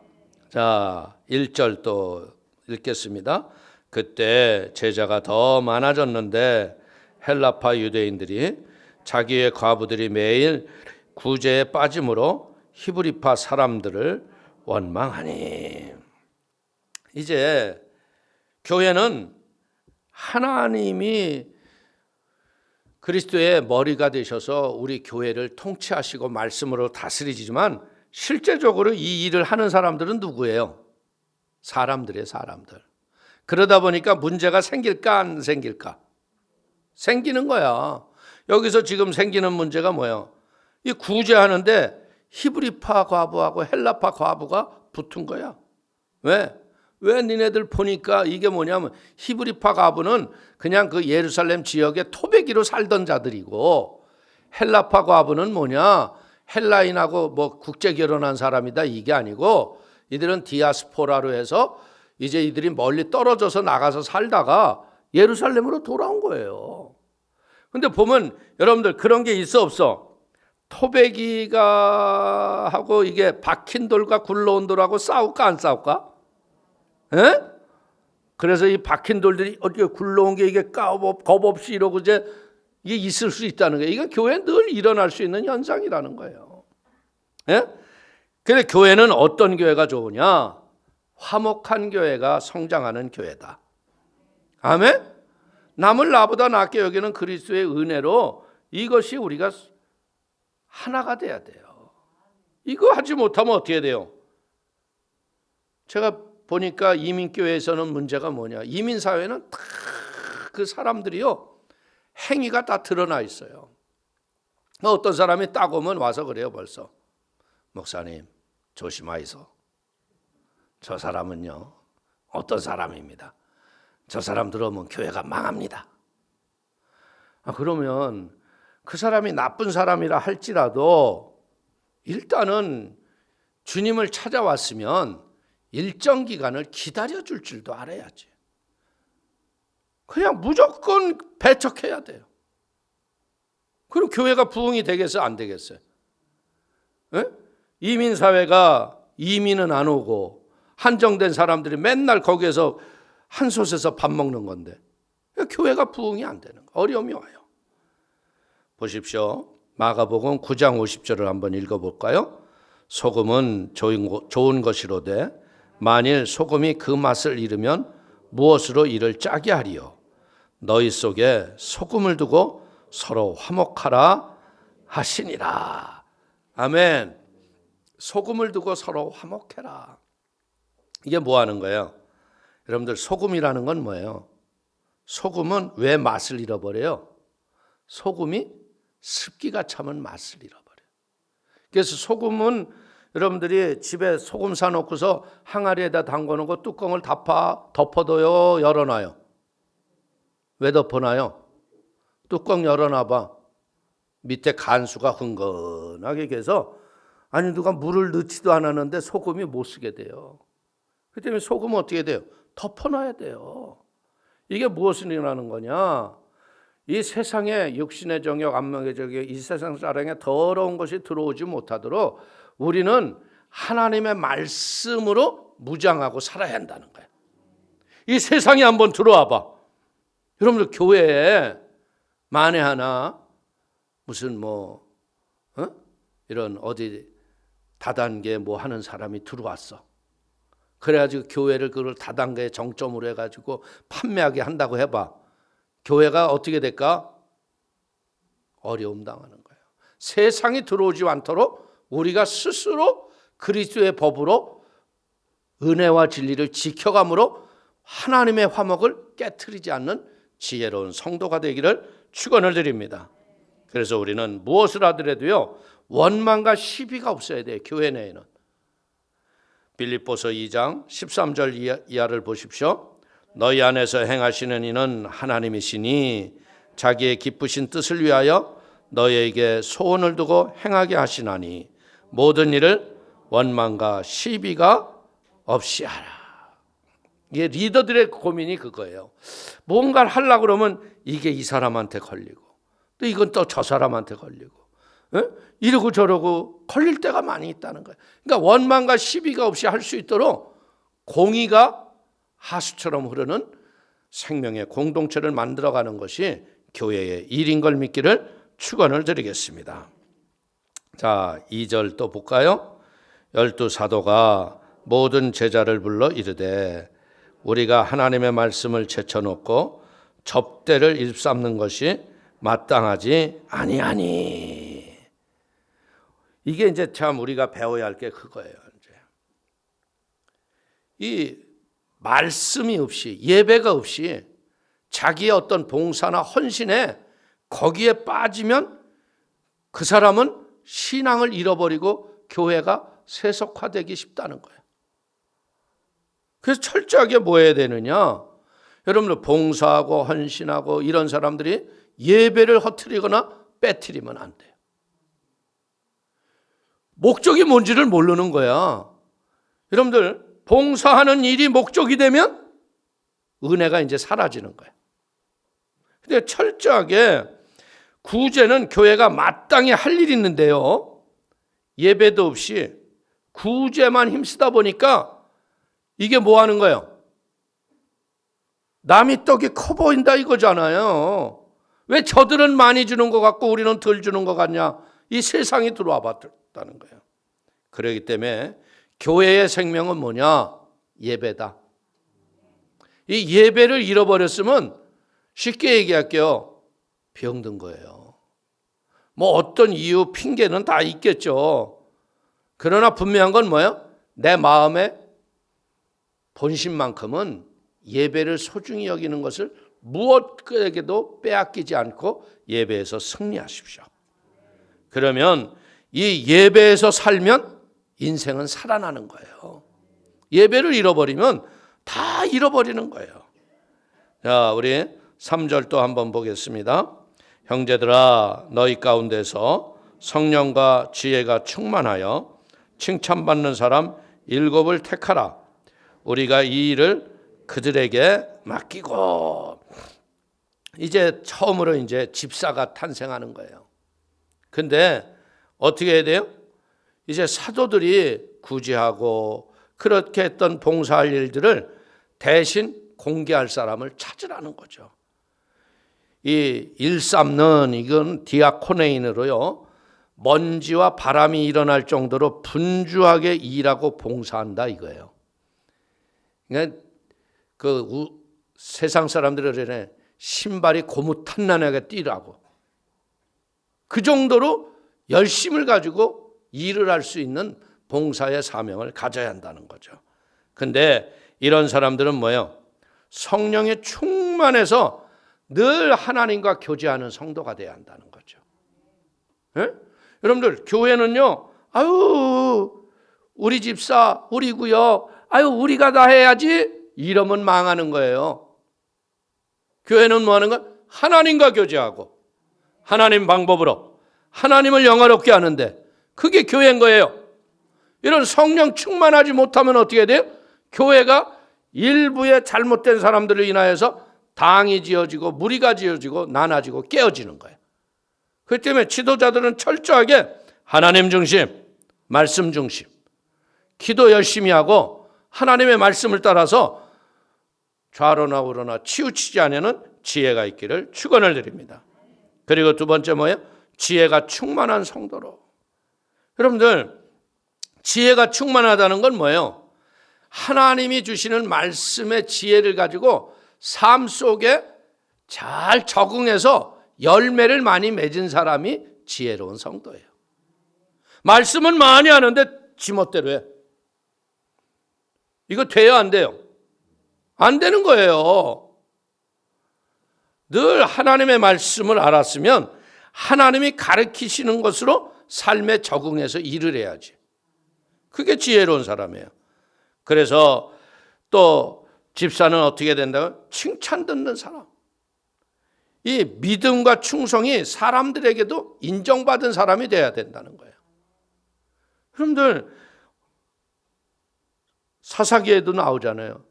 자, 1절 또 읽겠습니다. 그때 제자가 더 많아졌는데 헬라파 유대인들이 자기의 과부들이 매일 구제에 빠짐으로 히브리파 사람들을 원망하니. 이제 교회는 하나님이 그리스도의 머리가 되셔서 우리 교회를 통치하시고 말씀으로 다스리지만 실제적으로 이 일을 하는 사람들은 누구예요? 사람들이에요, 사람들. 그러다 보니까 문제가 생길까 안 생길까? 생기는 거야. 여기서 지금 생기는 문제가 뭐예요? 이 구제하는데 히브리파 과부하고 헬라파 과부가 붙은 거야. 왜? 왜 니네들 보니까 이게 뭐냐면 히브리파 과부는 그냥 그 예루살렘 지역에 토백이로 살던 자들이고 헬라파 과부는 뭐냐? 헬라인하고 뭐 국제 결혼한 사람이다 이게 아니고 이들은 디아스포라로 해서 이제 이들이 멀리 떨어져서 나가서 살다가 예루살렘으로 돌아온 거예요. 근데 보면 여러분들 그런 게 있어 없어? 토백이가 하고 이게 박힌 돌과 굴러온 돌하고 싸울까 안 싸울까? 에? 그래서 이 박힌 돌들이 어떻게 굴러온 게 이게 겁 없이 이러고 이제 이게 있을 수 있다는 거예요. 이건 교회에 늘 일어날 수 있는 현상이라는 거예요. 예? 근데 교회는 어떤 교회가 좋으냐? 화목한 교회가 성장하는 교회다. 아멘? 남을 나보다 낫게 여기는 그리스도의 은혜로 이것이 우리가 하나가 돼야 돼요. 이거 하지 못하면 어떻게 돼요? 제가 보니까 이민교회에서는 문제가 뭐냐? 이민사회는 다 그 사람들이요. 행위가 다 드러나 있어요. 어떤 사람이 딱 오면 와서 그래요 벌써. 목사님 조심하이소. 저 사람은요. 어떤 사람입니다. 저 사람 들어오면 교회가 망합니다. 그러면 그 사람이 나쁜 사람이라 할지라도 일단은 주님을 찾아왔으면 일정 기간을 기다려줄 줄도 알아야지. 그냥 무조건 배척해야 돼요. 그럼 교회가 부흥이 되겠어요? 안 되겠어요? 에? 이민사회가 이민은 안 오고 한정된 사람들이 맨날 거기에서 한 솥에서 밥 먹는 건데 교회가 부흥이 안 되는 거예요. 어려움이 와요. 보십시오. 마가복음 9장 50절을 한번 읽어볼까요? 소금은 좋은 것이로되 만일 소금이 그 맛을 잃으면 무엇으로 이를 짜게 하리요? 너희 속에 소금을 두고 서로 화목하라 하시니라. 아멘. 소금을 두고 서로 화목해라. 이게 뭐 하는 거예요? 여러분들 소금이라는 건 뭐예요? 소금은 왜 맛을 잃어버려요? 소금이 습기가 차면 맛을 잃어버려요. 그래서 소금은 여러분들이 집에 소금 사놓고서 항아리에다 담궈놓고 뚜껑을 덮어둬요? 열어놔요? 왜 덮어놔요? 뚜껑 열어놔봐. 밑에 간수가 흥건하게 계서 아니 누가 물을 넣지도 않았는데 소금이 못 쓰게 돼요. 그 때문에 소금은 어떻게 돼요? 덮어놔야 돼요. 이게 무엇을 일어나는 거냐? 이 세상에 육신의 정욕, 안목의 정욕, 이 세상 사랑에 더러운 것이 들어오지 못하도록 우리는 하나님의 말씀으로 무장하고 살아야 한다는 거예요. 이 세상에 한번 들어와 봐. 여러분들 교회에 만에 하나 무슨 이런 어디 다단계 하는 사람이 들어왔어. 그래가지고 교회를 그걸 다단계의 정점으로 해가지고 판매하게 한다고 해봐. 교회가 어떻게 될까? 어려움 당하는 거예요. 세상이 들어오지 않도록 우리가 스스로 그리스도의 법으로 은혜와 진리를 지켜감으로 하나님의 화목을 깨트리지 않는 지혜로운 성도가 되기를 축원을 드립니다. 그래서 우리는 무엇을 하더라도요 원망과 시비가 없어야 돼요. 교회 내에는. 빌립보서 2장 13절 이하를 보십시오. 너희 안에서 행하시는 이는 하나님이시니 자기의 기쁘신 뜻을 위하여 너희에게 소원을 두고 행하게 하시나니 모든 일을 원망과 시비가 없이 하라. 이게 리더들의 고민이 그거예요. 뭔가를 하려고 그러면 이게 이 사람한테 걸리고 또 이건 또 저 사람한테 걸리고 이러고 저러고 걸릴 때가 많이 있다는 거예요. 그러니까 원망과 시비가 없이 할 수 있도록 공의가 하수처럼 흐르는 생명의 공동체를 만들어가는 것이 교회의 일인 걸 믿기를 축원을 드리겠습니다. 자, 2절 또 볼까요? 12사도가 모든 제자를 불러 이르되 우리가 하나님의 말씀을 제쳐놓고 접대를 일삼는 것이 마땅하지 아니하니. 이게 이제 참 우리가 배워야 할 게 그거예요. 이제 이 말씀이 없이, 예배가 없이 자기의 어떤 봉사나 헌신에 거기에 빠지면 그 사람은 신앙을 잃어버리고 교회가 세속화되기 쉽다는 거예요. 그래서 철저하게 뭐 해야 되느냐? 여러분들 봉사하고 헌신하고 이런 사람들이 예배를 허트리거나 빼트리면 안 돼요. 목적이 뭔지를 모르는 거야. 여러분들 봉사하는 일이 목적이 되면 은혜가 이제 사라지는 거예요. 근데 철저하게 구제는 교회가 마땅히 할 일이 있는데요, 예배도 없이 구제만 힘쓰다 보니까 이게 뭐 하는 거예요? 남이 떡이 커 보인다 이거잖아요. 왜 저들은 많이 주는 것 같고 우리는 덜 주는 것 같냐? 이 세상이 들어와 봤다는 거예요. 그렇기 때문에 교회의 생명은 뭐냐? 예배다. 이 예배를 잃어버렸으면 쉽게 얘기할게요, 병든 거예요. 뭐 어떤 이유, 핑계는 다 있겠죠. 그러나 분명한 건 뭐예요? 내 마음의 본심만큼은 예배를 소중히 여기는 것을 무엇에게도 빼앗기지 않고 예배에서 승리하십시오. 그러면 이 예배에서 살면 인생은 살아나는 거예요. 예배를 잃어버리면 다 잃어버리는 거예요. 자, 우리 3절 또 한번 보겠습니다. 형제들아, 너희 가운데서 성령과 지혜가 충만하여 칭찬받는 사람 7을 택하라. 우리가 이 일을 그들에게 맡기고. 이제 처음으로 이제 집사가 탄생하는 거예요. 근데 어떻게 해야 돼요? 이제 사도들이 구제하고 그렇게 했던 봉사할 일들을 대신 공개할 사람을 찾으라는 거죠. 이 일삼는, 이건 디아코네인으로요, 먼지와 바람이 일어날 정도로 분주하게 일하고 봉사한다 이거예요. 그러니까 세상 사람들이 그러네, 신발이 고무탄난하게 뛰라고. 그 정도로 열심을 가지고 일을 할 수 있는 봉사의 사명을 가져야 한다는 거죠. 근데 이런 사람들은 뭐예요? 성령에 충만해서 늘 하나님과 교제하는 성도가 돼야 한다는 거죠. 예? 여러분들 교회는요, 아유 우리 집사, 우리 구역, 아유 우리가 다 해야지 이러면 망하는 거예요. 교회는 뭐 하는 거야? 하나님과 교제하고 하나님 방법으로 하나님을 영화롭게 하는데 그게 교회인 거예요. 이런 성령 충만하지 못하면 어떻게 돼요? 교회가 일부의 잘못된 사람들을 인하여서 당이 지어지고 무리가 지어지고 나눠지고 깨어지는 거예요. 그렇기 때문에 지도자들은 철저하게 하나님 중심, 말씀 중심, 기도 열심히 하고 하나님의 말씀을 따라서 좌로나 우로나 치우치지 않는 지혜가 있기를 축원을 드립니다. 그리고 두 번째 뭐예요? 지혜가 충만한 성도로. 여러분들 지혜가 충만하다는 건 뭐예요? 하나님이 주시는 말씀의 지혜를 가지고 삶 속에 잘 적응해서 열매를 많이 맺은 사람이 지혜로운 성도예요. 말씀은 많이 하는데 지멋대로 해. 이거 돼요, 안 돼요? 안 되는 거예요. 늘 하나님의 말씀을 알았으면 하나님이 가르치시는 것으로 삶에 적응해서 일을 해야지. 그게 지혜로운 사람이에요. 그래서 또 집사는 어떻게 된다고요? 칭찬 듣는 사람. 이 믿음과 충성이 사람들에게도 인정받은 사람이 돼야 된다는 거예요. 여러분들 사사기에도 나오잖아요.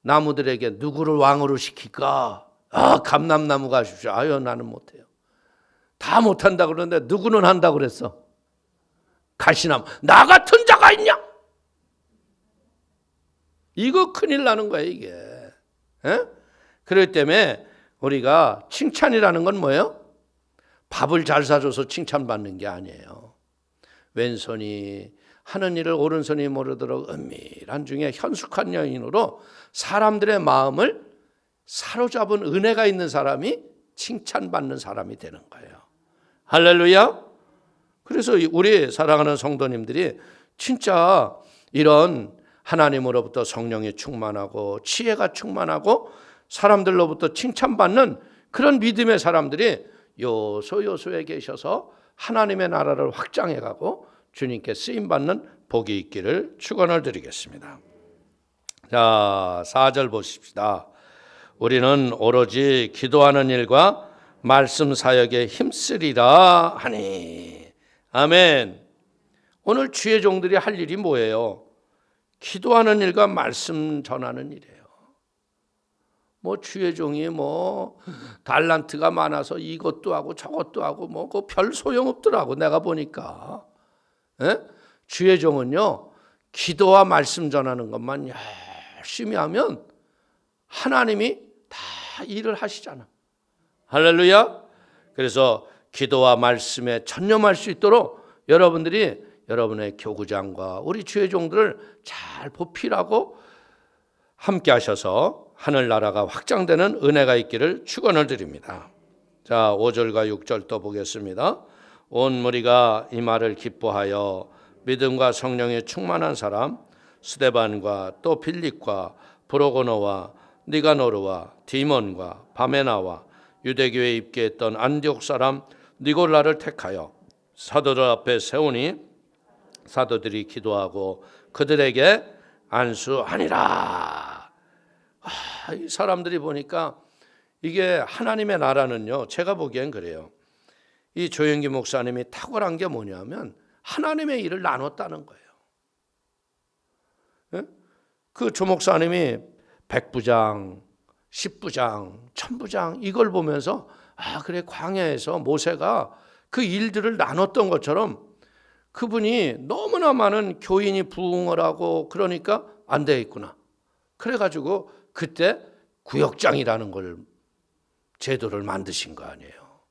나무들에게 누구를 왕으로 시킬까? 아, 감람나무가 하십시오. 아유, 나는 못해요. 다 못한다 그러는데 누구는 한다 그랬어? 가시나무. 나 같은 자가 있냐? 이거 큰일 나는 거예요, 이게. 에? 그렇기 때문에 우리가 칭찬이라는 건 뭐예요? 밥을 잘 사줘서 칭찬받는 게 아니에요. 왼손이 하는 일을 오른손이 모르도록 은밀한 중에 현숙한 여인으로 사람들의 마음을 사로잡은 은혜가 있는 사람이 칭찬받는 사람이 되는 거예요. 할렐루야. 그래서 우리 사랑하는 성도님들이 진짜 이런 하나님으로부터 성령이 충만하고 지혜가 충만하고 사람들로부터 칭찬받는 그런 믿음의 사람들이 요소요소에 계셔서 하나님의 나라를 확장해가고 주님께 쓰임받는 복이 있기를 축원을 드리겠습니다. 자, 4절 보십시다. 우리는 오로지 기도하는 일과 말씀 사역에 힘쓰리라 하니. 아멘. 오늘 주의 종들이 할 일이 뭐예요? 기도하는 일과 말씀 전하는 일이에요. 뭐 주의 종이 뭐 달란트가 많아서 이것도 하고 저것도 하고 뭐 그 별 소용 없더라고 내가 보니까. 예? 주의 종은요 기도와 말씀 전하는 것만 열심히 하면 하나님이 다 일을 하시잖아. 할렐루야. 그래서 기도와 말씀에 전념할 수 있도록 여러분들이 여러분의 교구장과 우리 주의 종들을 잘 보필하고 함께 하셔서 하늘나라가 확장되는 은혜가 있기를 축원을 드립니다. 자, 5절과 6절 또 보겠습니다. 온 무리가 이 말을 기뻐하여 믿음과 성령에 충만한 사람 스데반과 또 빌립과 브로고노와 니가노르와 디몬과 바메나와 유대교에 입교했던 안디옥 사람 니골라를 택하여 사도들 앞에 세우니 사도들이 기도하고 그들에게 안수하니라. 이 사람들이 보니까 이게 하나님의 나라는요, 제가 보기엔 그래요. 이 조영기 목사님이 탁월한 게 뭐냐면 하나님의 일을 나눴다는 거예요. 예? 그 조 목사님이 100부장, 10부장, 1000부장 이걸 보면서 그래 광야에서 모세가 그 일들을 나눴던 것처럼 그분이 너무나 많은 교인이 부흥을 하고 그러니까 안 되겠구나. 그래가지고 그때 구역장이라는 걸 제도를 만드신 거 아니에요.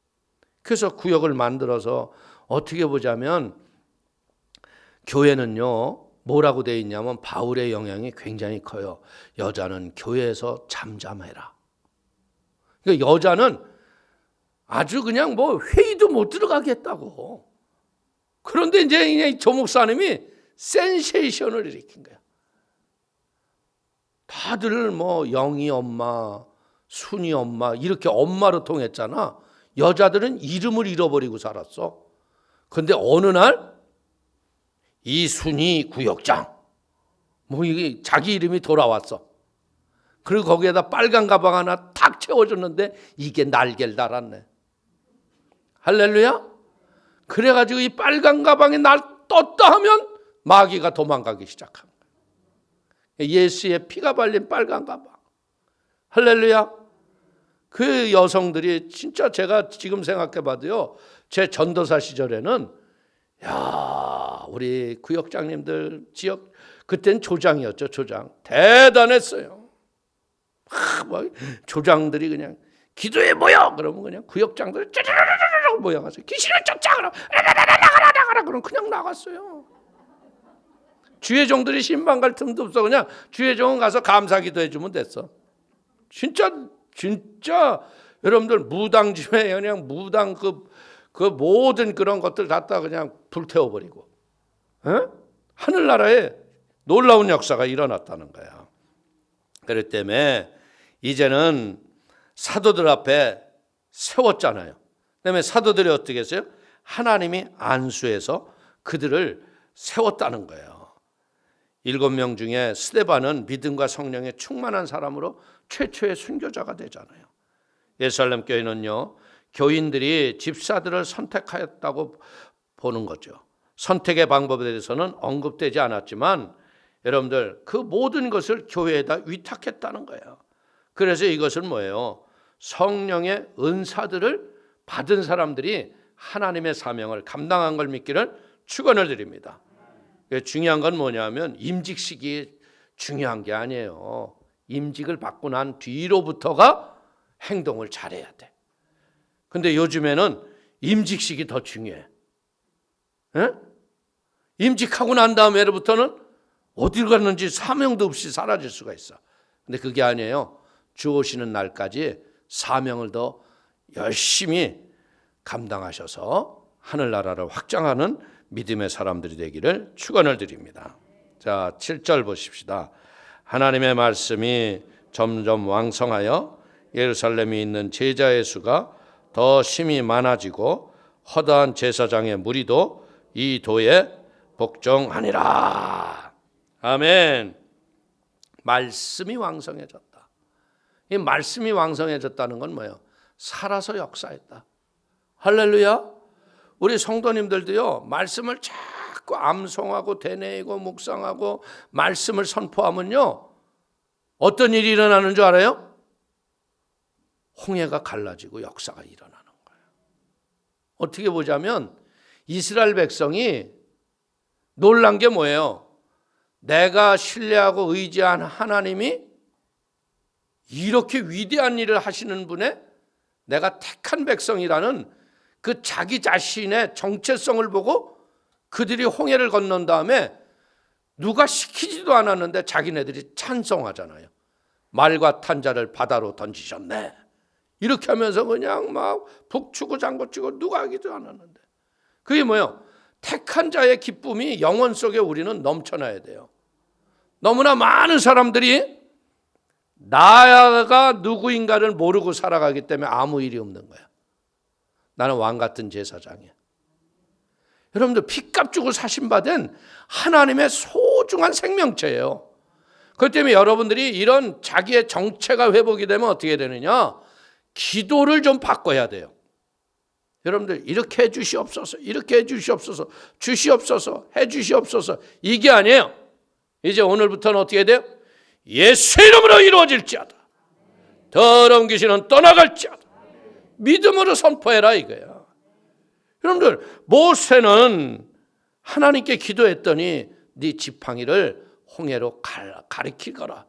그래서 구역을 만들어서 어떻게 보자면 교회는요 뭐라고 되어 있냐면 바울의 영향이 굉장히 커요. 여자는 교회에서 잠잠해라. 그러니까 여자는 아주 그냥 뭐 회의도 못 들어가게 했다고. 그런데 이제 조 목사님이 센세이션을 일으킨 거야. 다들 뭐 영희 엄마, 순이 엄마 이렇게 엄마로 통했잖아. 여자들은 이름을 잃어버리고 살았어. 그런데 어느 날 이순이 구역장 뭐 이게 자기 이름이 돌아왔어. 그리고 거기에다 빨간 가방 하나 탁 채워줬는데 이게 날개를 달았네. 할렐루야. 그래가지고 이 빨간 가방이 날 떴다 하면 마귀가 도망가기 시작한 거예요. 예수의 피가 발린 빨간 가방. 할렐루야. 그 여성들이 진짜 제가 지금 생각해봐도요, 제 전도사 시절에는 우리 구역장님들 지역 그땐 조장이었죠. 조장 대단했어요. 조장들이 그냥 기도에 모여 그러면 그냥 구역장들이 짜자자자자 모여가서 귀신을 쫓자 그러면 나가라 그럼 그냥 나갔어요. 주의 종들이 신방 갈 틈도 없어. 그냥 주의 종은 가서 감사기도 해주면 됐어. 진짜 여러분들 무당집에 그냥 무당 그 모든 그런 것들 갖다 그냥 불태워버리고 하늘나라에 놀라운 역사가 일어났다는 거야. 그렇기 때문에 이제는 사도들 앞에 세웠잖아요. 그다음에 사도들이 어떻게 했어요? 하나님이 안수해서 그들을 세웠다는 거예요. 7명 중에 스데반은 믿음과 성령에 충만한 사람으로 최초의 순교자가 되잖아요. 예루살렘 교회는요, 교인들이 집사들을 선택하였다고 보는 거죠. 선택의 방법에 대해서는 언급되지 않았지만 여러분들 그 모든 것을 교회에다 위탁했다는 거예요. 그래서 이것은 뭐예요? 성령의 은사들을 받은 사람들이 하나님의 사명을 감당한 걸 믿기를 축원을 드립니다. 중요한 건 뭐냐면 임직식이 중요한 게 아니에요. 임직을 받고 난 뒤로부터가 행동을 잘해야 돼. 근데 요즘에는 임직식이 더 중요해. 에? 임직하고 난 다음에로부터는 어디로 갔는지 사명도 없이 사라질 수가 있어. 근데 그게 아니에요. 주 오시는 날까지 사명을 더 열심히 감당하셔서 하늘나라를 확장하는 믿음의 사람들이 되기를 축원을 드립니다. 자, 7절 보십시다. 하나님의 말씀이 점점 왕성하여 예루살렘에 있는 제자의 수가 더 심히 많아지고 허다한 제사장의 무리도 이 도에 복종하니라. 아멘. 말씀이 왕성해졌다. 이 말씀이 왕성해졌다는 건 뭐예요? 살아서 역사했다. 할렐루야. 우리 성도님들도요, 말씀을 자꾸 암송하고 되뇌이고 묵상하고 말씀을 선포하면요, 어떤 일이 일어나는 줄 알아요? 홍해가 갈라지고 역사가 일어나는 거예요. 어떻게 보자면 이스라엘 백성이 놀란 게 뭐예요? 내가 신뢰하고 의지한 하나님이 이렇게 위대한 일을 하시는 분의 내가 택한 백성이라는 그 자기 자신의 정체성을 보고 그들이 홍해를 건넌 다음에 누가 시키지도 않았는데 자기네들이 찬송하잖아요. 말과 탄자를 바다로 던지셨네. 이렇게 하면서 그냥 막 북치고 장구치고 누가 하기도 않았는데. 그게 뭐예요? 택한 자의 기쁨이 영혼 속에 우리는 넘쳐나야 돼요. 너무나 많은 사람들이 나가 누구인가를 모르고 살아가기 때문에 아무 일이 없는 거야. 나는 왕 같은 제사장이야. 여러분들 피값 주고 사신받은 하나님의 소중한 생명체예요. 그렇기 때문에 여러분들이 이런 자기의 정체가 회복이 되면 어떻게 되느냐? 기도를 좀 바꿔야 돼요. 여러분들 이렇게 해 주시옵소서, 이렇게 해 주시옵소서, 주시옵소서, 해 주시옵소서, 이게 아니에요. 이제 오늘부터는 어떻게 돼요? 예수 이름으로 이루어질지어다. 더러운 귀신은 떠나갈지어다. 믿음으로 선포해라 이거야. 여러분들 모세는 하나님께 기도했더니 네 지팡이를 홍해로 가리키거라.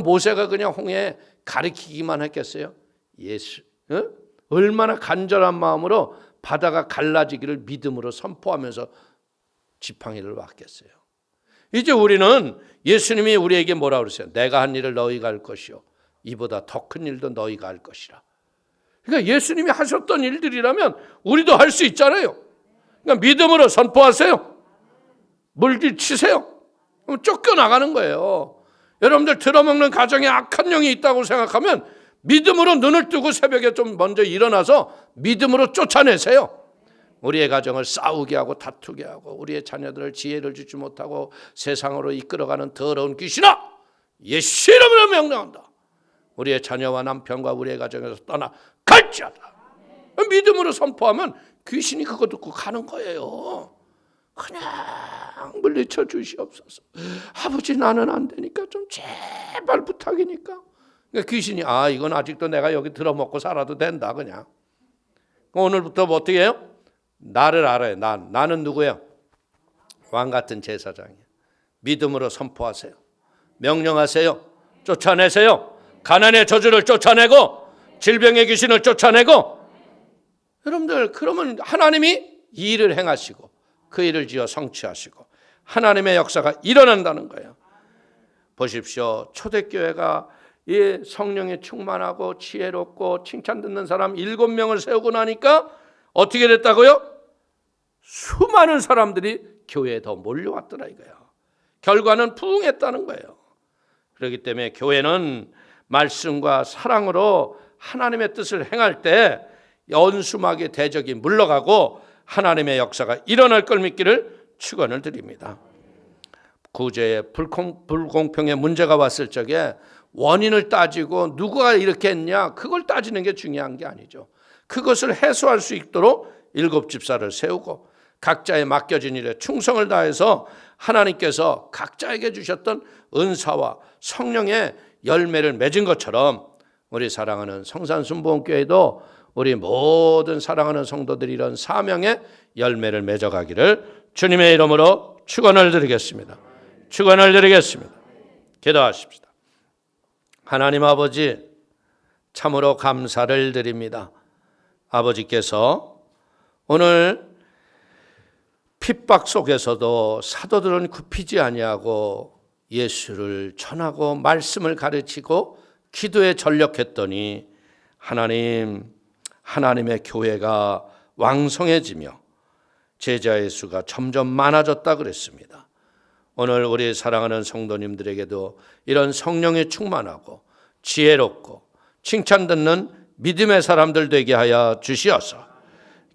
모세가 그냥 홍해 가리키기만 했겠어요? 예수, 얼마나 간절한 마음으로 바다가 갈라지기를 믿음으로 선포하면서 지팡이를 놨겠어요. 이제 우리는 예수님이 우리에게 뭐라 그러세요? 내가 한 일을 너희가 할 것이요 이보다 더 큰 일도 너희가 할 것이라. 그러니까 예수님이 하셨던 일들이라면 우리도 할 수 있잖아요. 그러니까 믿음으로 선포하세요. 물질치세요. 그럼 쫓겨나가는 거예요. 여러분들 들어먹는 가정에 악한 영이 있다고 생각하면 믿음으로 눈을 뜨고 새벽에 좀 먼저 일어나서 믿음으로 쫓아내세요. 우리의 가정을 싸우게 하고 다투게 하고 우리의 자녀들을 지혜를 주지 못하고 세상으로 이끌어가는 더러운 귀신아, 예수 이름으로 명령한다. 우리의 자녀와 남편과 우리의 가정에서 떠나 갈지어다. 믿음으로 선포하면 귀신이 그거 듣고 가는 거예요. 그냥 물리쳐 주시옵소서. 아버지 나는 안 되니까 좀 제발 부탁이니까. 그러니까 귀신이 이건 아직도 내가 여기 들어먹고 살아도 된다 그냥. 오늘부터 뭐 어떻게 해요? 나를 알아요. 나는 누구예요? 왕 같은 제사장이에요. 믿음으로 선포하세요. 명령하세요. 쫓아내세요. 가난의 저주를 쫓아내고 질병의 귀신을 쫓아내고. 여러분들 그러면 하나님이 이 일을 행하시고 그 일을 지어 성취하시고 하나님의 역사가 일어난다는 거예요. 보십시오. 초대교회가 이 성령에 충만하고 지혜롭고 칭찬 듣는 사람 7명을 세우고 나니까 어떻게 됐다고요? 수많은 사람들이 교회에 더 몰려왔더라 이거예요. 결과는 부흥했다는 거예요. 그렇기 때문에 교회는 말씀과 사랑으로 하나님의 뜻을 행할 때 연수막의 대적이 물러가고 하나님의 역사가 일어날 걸 믿기를 축원을 드립니다. 구제에 불공평의 문제가 왔을 적에 원인을 따지고 누가 이렇게 했냐 그걸 따지는 게 중요한 게 아니죠. 그것을 해소할 수 있도록 7집사를 세우고 각자의 맡겨진 일에 충성을 다해서 하나님께서 각자에게 주셨던 은사와 성령의 열매를 맺은 것처럼 우리 사랑하는 성산순복음교회도 우리 모든 사랑하는 성도들이 이런 사명의 열매를 맺어가기를 주님의 이름으로 축원을 드리겠습니다. 축원을 드리겠습니다. 기도하십시다. 하나님 아버지 참으로 감사를 드립니다. 아버지께서 오늘 핍박 속에서도 사도들은 굽히지 아니하고 예수를 전하고 말씀을 가르치고 기도에 전력했더니 하나님 하나님의 교회가 왕성해지며 제자의 수가 점점 많아졌다 그랬습니다. 오늘 우리 사랑하는 성도님들에게도 이런 성령이 충만하고 지혜롭고 칭찬 듣는 믿음의 사람들 되게 하여 주시어서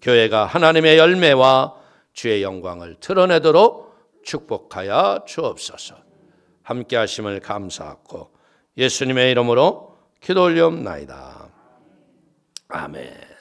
교회가 하나님의 열매와 주의 영광을 드러내도록 축복하여 주옵소서. 함께 하심을 감사하고 예수님의 이름으로 기도 올리옵나이다. 아멘.